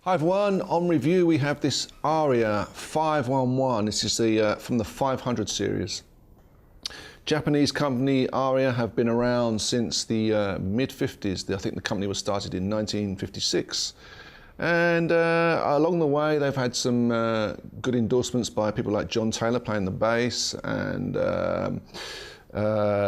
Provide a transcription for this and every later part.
Hi everyone, on review we have this Aria-511. This is the from the 500 series. Japanese company Aria have been around since the mid-50s. I think the company was started in 1956. And along the way they've had some good endorsements by people like John Taylor playing the bass, and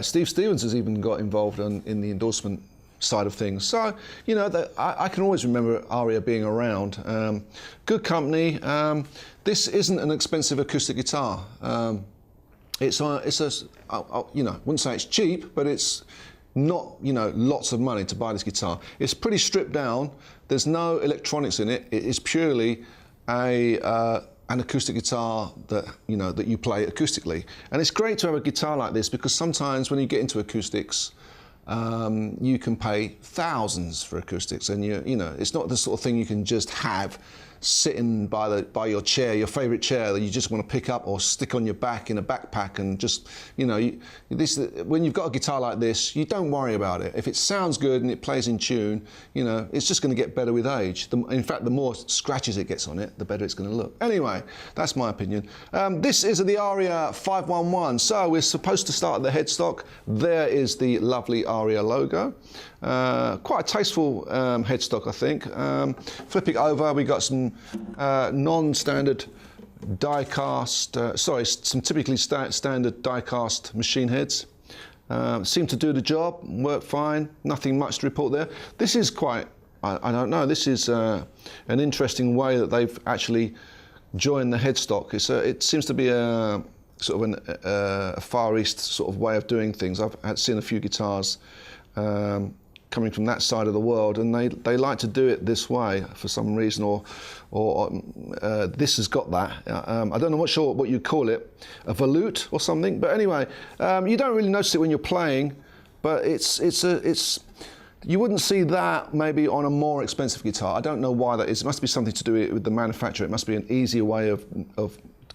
Steve Stevens has even got involved in the endorsement side of things. So, you know, I can always remember Aria being around. Good company. This isn't an expensive acoustic guitar. It's a, you know, wouldn't say it's cheap, but it's not, you know, lots of money to buy this guitar. It's pretty stripped down. There's no electronics in it. It is purely an acoustic guitar that, you know, that you play acoustically. And it's great to have a guitar like this because sometimes when you get into acoustics, you can pay thousands for acoustics, and you know, it's not the sort of thing you can just have sitting by your chair, your favorite chair that you just want to pick up or stick on your back in a backpack and just, you know, when you've got a guitar like this, you don't worry about it. If it sounds good and it plays in tune, you know, it's just going to get better with age. In fact, the more scratches it gets on it, the better it's going to look. Anyway, that's my opinion. This is the Aria-511. So we're supposed to start at the headstock. There is the lovely Aria logo. Quite a tasteful headstock, I think. Flipping over, we got some non-standard die-cast, some typically standard die-cast machine heads. Seem to do the job, work fine, nothing much to report there. This is quite, I don't know, this is an interesting way that they've actually joined the headstock. It seems to be a sort of a Far East sort of way of doing things. I've seen a few guitars coming from that side of the world, and they like to do it this way for some reason, or this has got that. I don't know what you call it, a volute or something. But anyway, you don't really notice it when you're playing, but you wouldn't see that maybe on a more expensive guitar. I don't know why that is. It must be something to do with the manufacturer. It must be an easier way of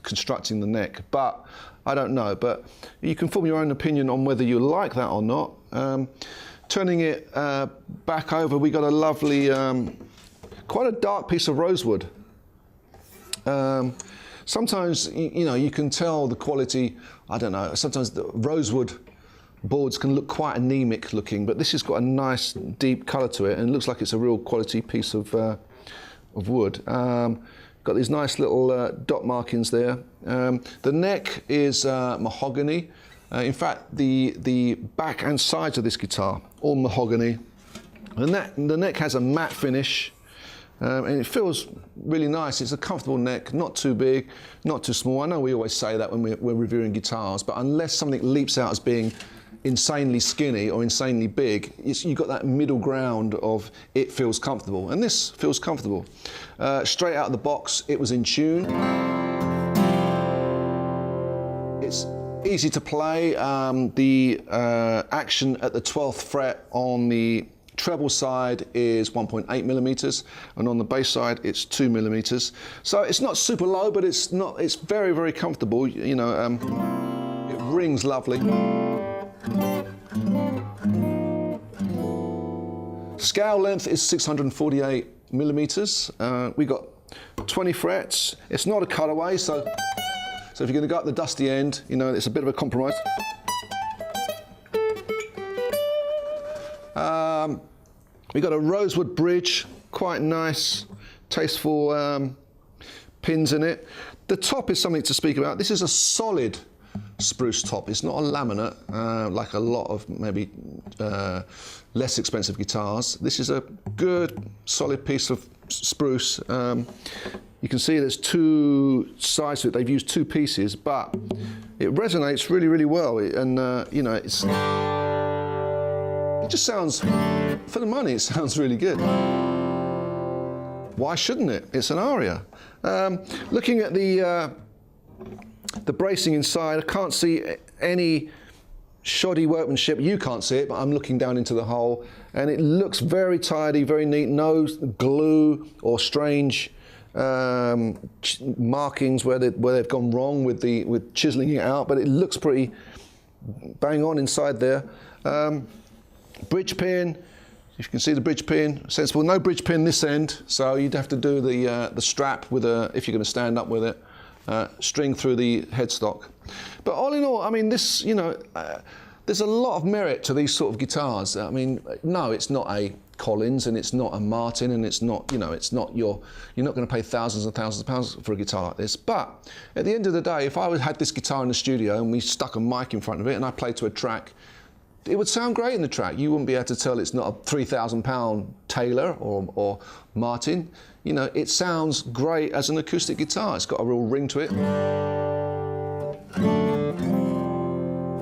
constructing the neck, but I don't know. But you can form your own opinion on whether you like that or not. Turning it back over, we got a lovely, quite a dark piece of rosewood. Sometimes, you know, you can tell the quality, I don't know, sometimes the rosewood boards can look quite anemic looking, but this has got a nice deep colour to it, and it looks like it's a real quality piece of wood. Got these nice little dot markings there. The neck is mahogany. In fact, the back and sides of this guitar, all mahogany. The neck has a matte finish, and it feels really nice. It's a comfortable neck, not too big, not too small. I know we always say that when we're reviewing guitars, but unless something leaps out as being insanely skinny or insanely big, you've got that middle ground of it feels comfortable, and this feels comfortable. Straight out of the box, it was in tune. It's easy to play. The action at the 12th fret on the treble side is 1.8 millimeters, and on the bass side it's 2 millimeters. So it's not super low, but it's very, very comfortable. You know, it rings lovely. Scale length is 648 millimeters. We got 20 frets. It's not a cutaway, so if you're going to go up the dusty end, you know, it's a bit of a compromise. We got a rosewood bridge, quite nice, tasteful pins in it. The top is something to speak about. This is a solid spruce top. It's not a laminate like a lot of maybe less expensive guitars. This is a good, solid piece of spruce. You can see there's two sides to it. They've used two pieces, but it resonates really, really well. And you know, it just sounds, for the money, it sounds really good. Why shouldn't it? It's an Aria. Looking at the bracing inside, I can't see any shoddy workmanship. You can't see it, but I'm looking down into the hole, and it looks very tidy, very neat. No glue or strange markings where they've gone wrong with chiseling it out, but it looks pretty bang on inside there. Bridge pin, You can see the bridge pin, sensible. No bridge pin this end, so you'd have to do the strap with if you're going to stand up with it, string through the headstock. But all in all, I mean, this, you know, there's a lot of merit to these sort of guitars. I mean, no, it's not a Collins and it's not a Martin and it's not, you know, it's not you're not going to pay thousands and thousands of pounds for a guitar like this. But at the end of the day, if I had this guitar in the studio and we stuck a mic in front of it and I played to a track, it would sound great in the track. You wouldn't be able to tell it's not a £3,000 Taylor or Martin. You know, it sounds great as an acoustic guitar. It's got a real ring to it.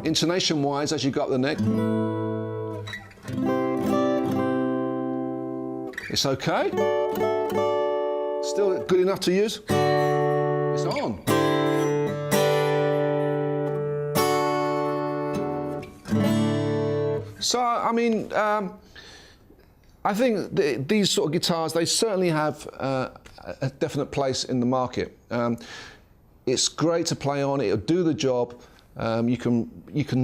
Intonation-wise, as you go up the neck, it's okay. Still good enough to use. It's on. So, I mean, I think these sort of guitars, they certainly have a definite place in the market. It's great to play on, it'll do the job. You can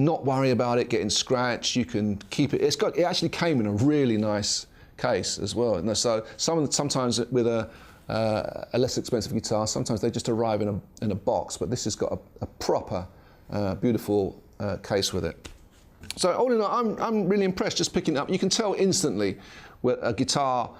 not worry about it getting scratched, you can keep it. It actually came in a really nice case as well. And so sometimes with a less expensive guitar, sometimes they just arrive in a box, but this has got a proper, beautiful case with it. So all in all, I'm really impressed just picking it up. You can tell instantly whether a guitar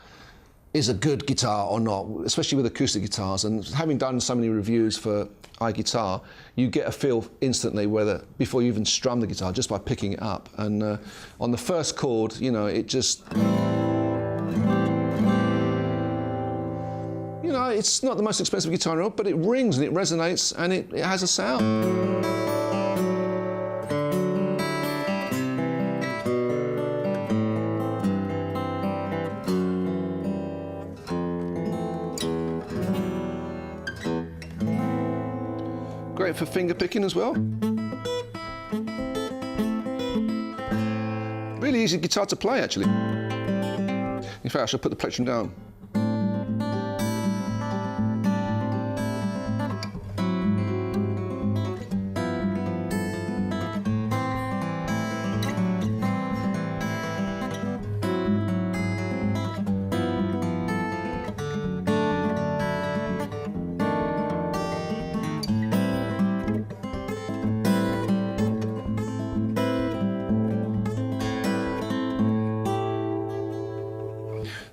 is a good guitar or not, especially with acoustic guitars. And having done so many reviews for iGuitar, you get a feel instantly whether, before you even strum the guitar, just by picking it up. And on the first chord, you know, it just, you know, it's not the most expensive guitar in the world, but it rings and it resonates and it has a sound. Great for finger picking as well. Really easy guitar to play, actually. In fact, I should put the plectrum down.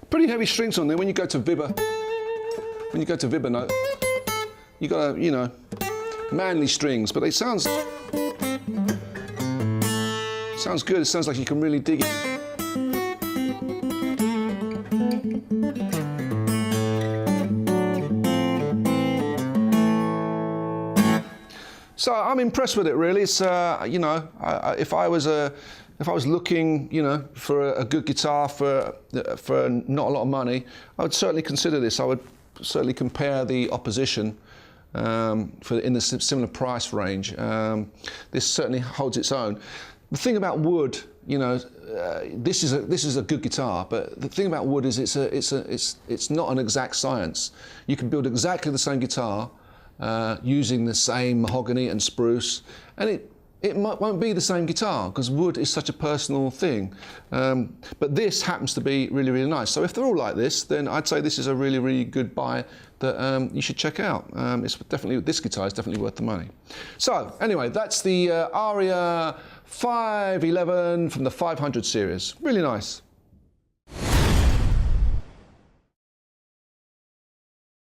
Pretty heavy strings on there. When you go to vibra note, you got you know, manly strings, but it sounds good. It sounds like you can really dig it. So I'm impressed with it, really. It's you know, if I was looking, you know, for a good guitar for not a lot of money, I would certainly consider this. I would certainly compare the opposition in the similar price range. This certainly holds its own. The thing about wood, you know, this is a good guitar, but the thing about wood is it's not an exact science. You can build exactly the same guitar using the same mahogany and spruce, and it won't be the same guitar because wood is such a personal thing. But this happens to be really, really nice. So if they're all like this, then I'd say this is a really, really good buy that you should check out. This guitar is definitely worth the money. So anyway, that's the Aria-511 from the 500 series. Really nice.